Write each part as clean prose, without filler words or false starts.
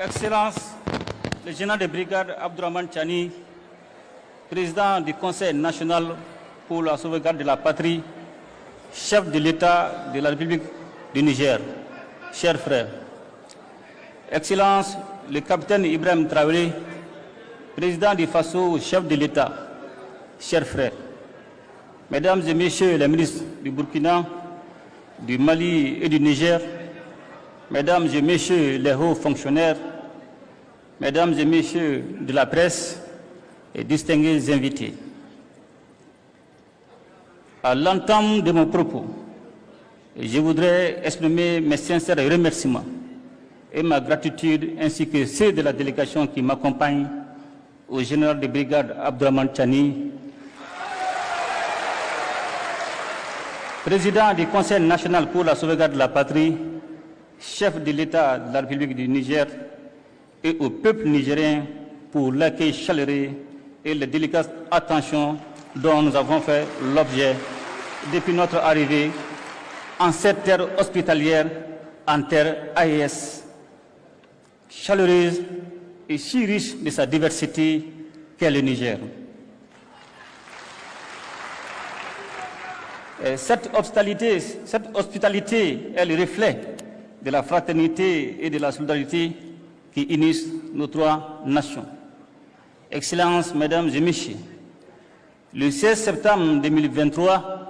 Excellence, le général de brigade Abdourahmane Tchani, président du Conseil national pour la sauvegarde de la patrie, chef de l'État de la République du Niger, chers frères. Excellence, le capitaine Ibrahim Traoré, président du FASO, chef de l'État, chers frères. Mesdames et messieurs les ministres du Burkina, du Mali et du Niger, mesdames et messieurs les hauts fonctionnaires, mesdames et messieurs de la presse et distingués invités. À l'entame de mon propos, je voudrais exprimer mes sincères remerciements et ma gratitude ainsi que ceux de la délégation qui m'accompagne au général de brigade Abdourahmane Tchani, président du Conseil national pour la sauvegarde de la patrie, chef de l'État de la République du Niger, et au peuple nigérien pour l'accueil chaleureux et la délicate attention dont nous avons fait l'objet depuis notre arrivée en cette terre hospitalière, en terre AES, chaleureuse et si riche de sa diversité qu'est le Niger. Cette hospitalité est le reflet de la fraternité et de la solidarité qui unissent nos trois nations. Excellences, mesdames et messieurs, le 16 septembre 2023,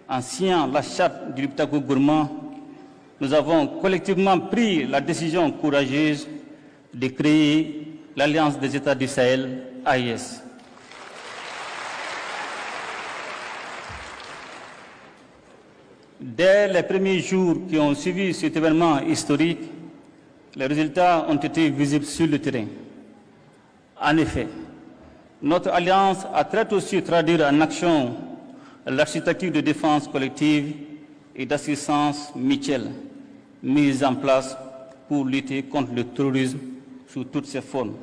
en signant la charte du Liptako Gourmand, nous avons collectivement pris la décision courageuse de créer l'Alliance des États du Sahel, AES. Dès les premiers jours qui ont suivi cet événement historique, les résultats ont été visibles sur le terrain. En effet, notre alliance a très tôt su traduire en action l'architecture de défense collective et d'assistance mutuelle mise en place pour lutter contre le terrorisme sous toutes ses formes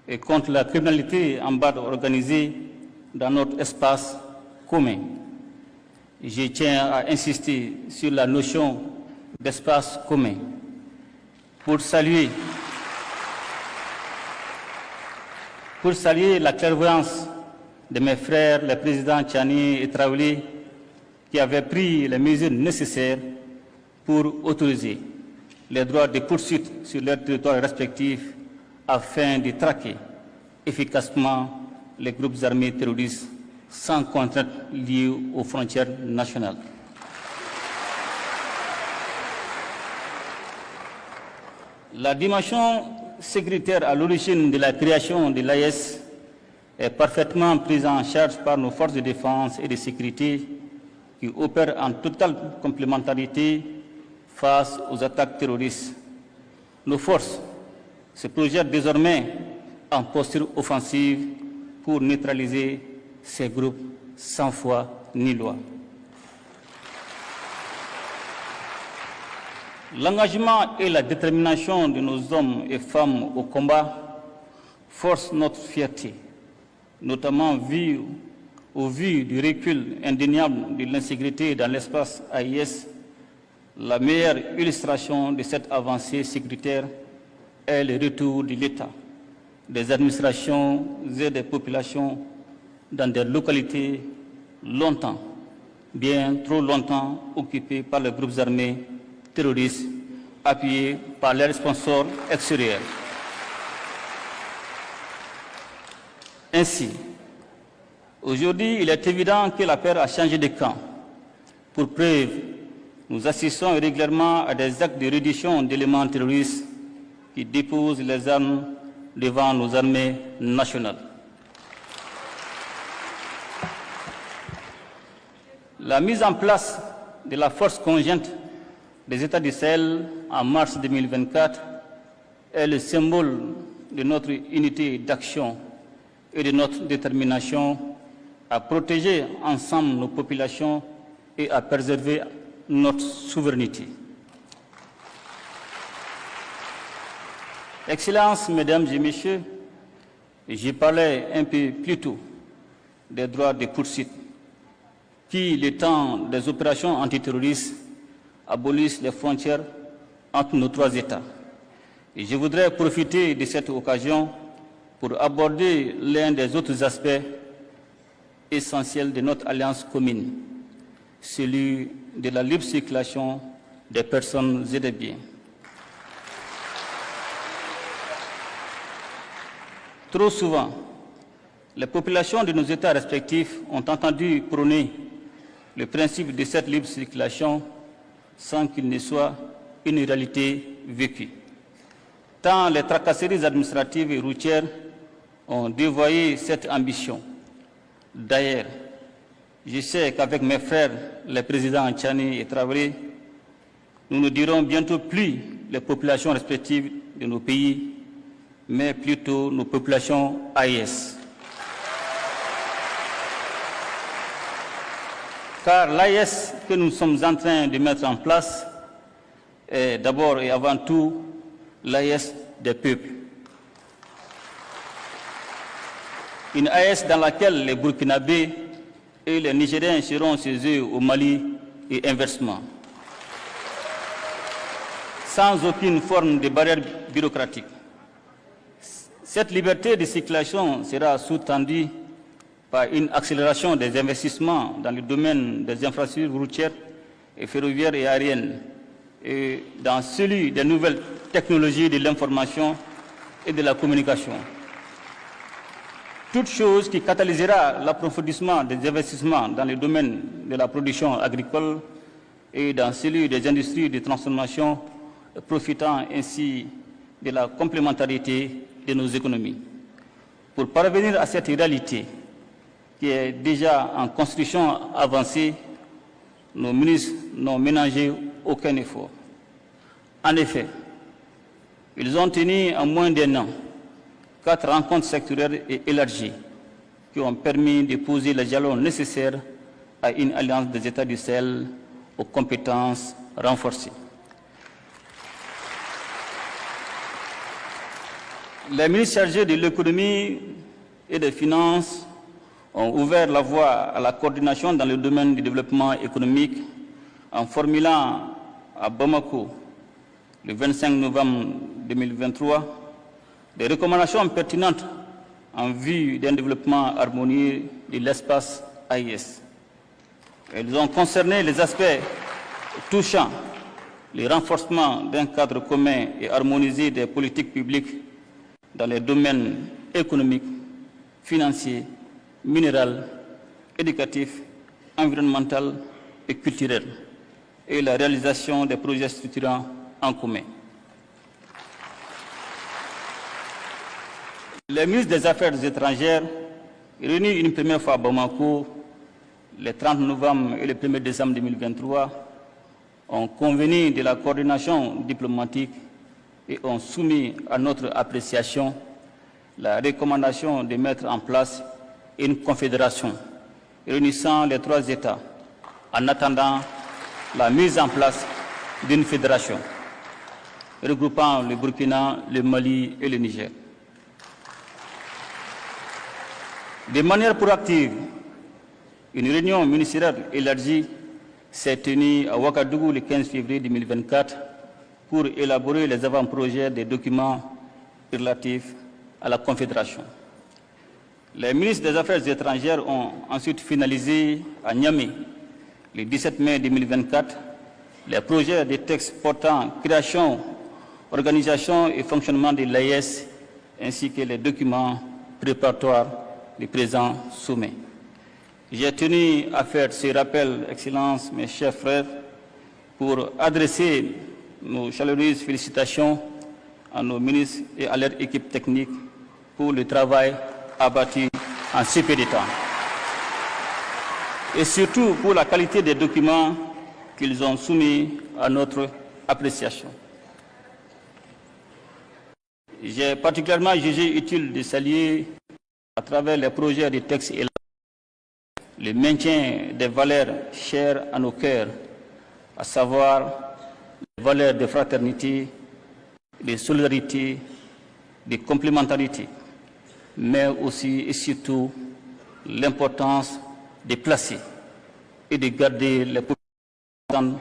et contre la criminalité en bande organisée dans notre espace commun. Je tiens à insister sur la notion d'espace commun pour saluer la clairvoyance de mes frères, les présidents Tchani et Traoré, qui avaient pris les mesures nécessaires pour autoriser les droits de poursuite sur leurs territoires respectifs afin de traquer efficacement les groupes armés terroristes sans contrainte liée aux frontières nationales. La dimension sécuritaire à l'origine de la création de l'AES est parfaitement prise en charge par nos forces de défense et de sécurité qui opèrent en totale complémentarité face aux attaques terroristes. Nos forces se projettent désormais en posture offensive pour neutraliser ces groupes sans foi ni loi. L'engagement et la détermination de nos hommes et femmes au combat forcent notre fierté, notamment au vu du recul indéniable de l'insécurité dans l'espace AES. La meilleure illustration de cette avancée sécuritaire est le retour de l'État, des administrations et des populations dans des localités longtemps, bien trop longtemps occupées par les groupes armés terroristes appuyés par leurs sponsors extérieurs. Ainsi, aujourd'hui, il est évident que la paix a changé de camp. Pour preuve, nous assistons régulièrement à des actes de reddition d'éléments terroristes qui déposent les armes devant nos armées nationales. La mise en place de la force conjointe des États du Sahel en mars 2024 est le symbole de notre unité d'action et de notre détermination à protéger ensemble nos populations et à préserver notre souveraineté. Excellences, mesdames et messieurs, j'ai parlé un peu plus tôt des droits de poursuite qui, le temps des opérations antiterroristes, abolissent les frontières entre nos trois États Et je voudrais profiter de cette occasion pour aborder l'un des autres aspects essentiels de notre alliance commune, celui de la libre circulation des personnes et des biens. Trop souvent, les populations de nos États respectifs ont entendu prôner le principe de cette libre circulation sans qu'il ne soit une réalité vécue. Tant les tracasseries administratives et routières ont dévoyé cette ambition. D'ailleurs, je sais qu'avec mes frères, les présidents Tchani et Traoré, nous ne dirons bientôt plus les populations respectives de nos pays, mais plutôt nos populations AES. Car l'AES que nous sommes en train de mettre en place est d'abord et avant tout l'AES des peuples. Une AES dans laquelle les Burkinabés et les Nigériens seront chez eux au Mali et inversement, sans aucune forme de barrière bureaucratique. Cette liberté de circulation sera sous-tendue par une accélération des investissements dans le domaine des infrastructures routières et ferroviaires et aériennes, et dans celui des nouvelles technologies de l'information et de la communication. Toute chose qui catalysera l'approfondissement des investissements dans le domaine de la production agricole et dans celui des industries de transformation, profitant ainsi de la complémentarité de nos économies. Pour parvenir à cette réalité qui est déjà en construction avancée, nos ministres n'ont ménagé aucun effort. En effet, ils ont tenu en moins d'un an 4 rencontres sectorielles et élargies qui ont permis de poser les jalons nécessaires à une alliance des États du Sahel aux compétences renforcées. Les ministres chargés de l'économie et des finances ont ouvert la voie à la coordination dans le domaine du développement économique en formulant à Bamako, le 25 novembre 2023, des recommandations pertinentes en vue d'un développement harmonieux de l'espace AES. Elles ont concerné les aspects touchant le renforcement d'un cadre commun et harmonisé des politiques publiques dans les domaines économiques, financiers, minéral, éducatif, environnemental et culturel, et la réalisation des projets structurants en commun. Les ministres des Affaires étrangères, réunis une première fois à Bamako, le 30 novembre et le 1er décembre 2023, ont convenu de la coordination diplomatique et ont soumis à notre appréciation la recommandation de mettre en place une confédération réunissant les 3 États en attendant la mise en place d'une fédération regroupant le Burkina, le Mali et le Niger. De manière proactive, une réunion ministérielle élargie s'est tenue à Ouagadougou le 15 février 2024 pour élaborer les avant-projets des documents relatifs à la Confédération. Les ministres des Affaires étrangères ont ensuite finalisé à Niamey, le 17 mai 2024, les projets de textes portant création, organisation et fonctionnement de l'AES, ainsi que les documents préparatoires du présent sommet. J'ai tenu à faire ce rappel, Excellences, mes chers frères, pour adresser nos chaleureuses félicitations à nos ministres et à leur équipe technique pour le travail abattu en si peu de temps. Et surtout pour la qualité des documents qu'ils ont soumis à notre appréciation. J'ai particulièrement jugé utile de saluer à travers les projets de textes et le maintien des valeurs chères à nos cœurs, à savoir les valeurs de fraternité, de solidarité, de complémentarité, mais aussi et surtout l'importance de placer et de garder les populations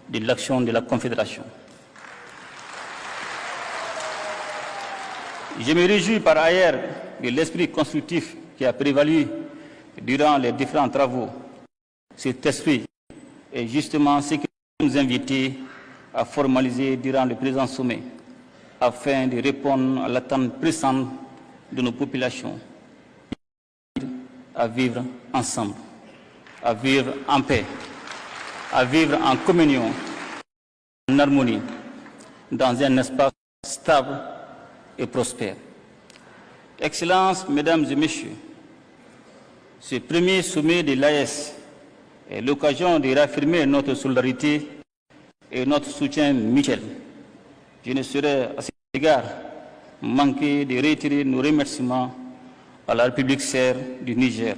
de l'action de la Confédération. Je me réjouis par ailleurs de l'esprit constructif qui a prévalu durant les différents travaux. Cet esprit est justement ce qui nous invite à formaliser durant le présent sommet, afin de répondre à l'attente pressante de nos populations, à vivre ensemble, à vivre en paix, à vivre en communion, en harmonie, dans un espace stable et prospère. Excellences, Mesdames et Messieurs, ce premier sommet de l'AES est l'occasion de réaffirmer notre solidarité et notre soutien mutuel. Je ne saurais à cet égard manquer de réitérer nos remerciements à la République sœur du Niger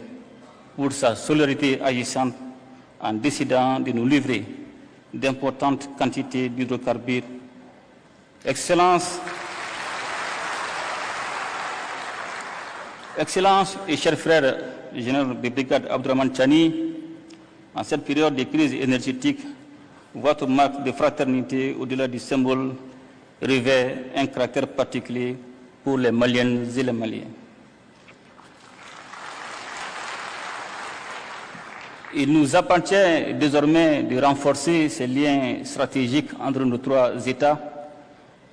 pour sa solidarité agissante en décidant de nous livrer d'importantes quantités d'hydrocarbures. Excellences et chers frères, le général de brigade Abdourahmane Tchani, en cette période de crise énergétique, votre marque de fraternité au-delà du symbole revêt un caractère particulier pour les Maliennes et les Maliens. Il nous appartient désormais de renforcer ces liens stratégiques entre nos trois États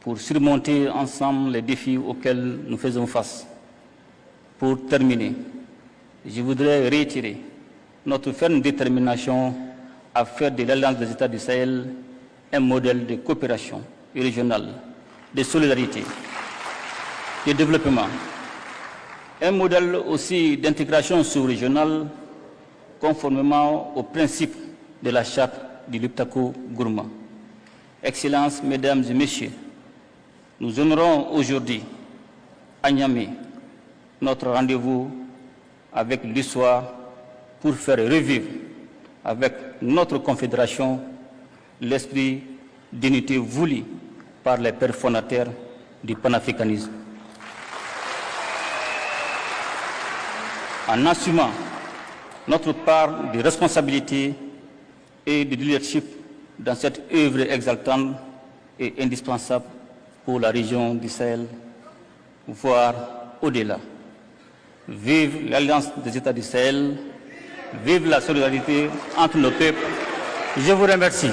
pour surmonter ensemble les défis auxquels nous faisons face. Pour terminer, je voudrais réitérer notre ferme détermination à faire de l'Alliance des États du Sahel un modèle de coopération régionale, de solidarité, de développement, un modèle aussi d'intégration sous-régionale conformément aux principes de la charte du Liptako Gourma. Excellences, Mesdames et Messieurs, nous honorons aujourd'hui à Niamey notre rendez-vous avec l'histoire pour faire revivre avec notre confédération l'esprit d'unité voulu par les pères fondateurs du panafricanisme. En assumant notre part de responsabilité et de leadership dans cette œuvre exaltante et indispensable pour la région du Sahel, voire au-delà. Vive l'Alliance des États du Sahel, vive la solidarité entre nos peuples. Je vous remercie.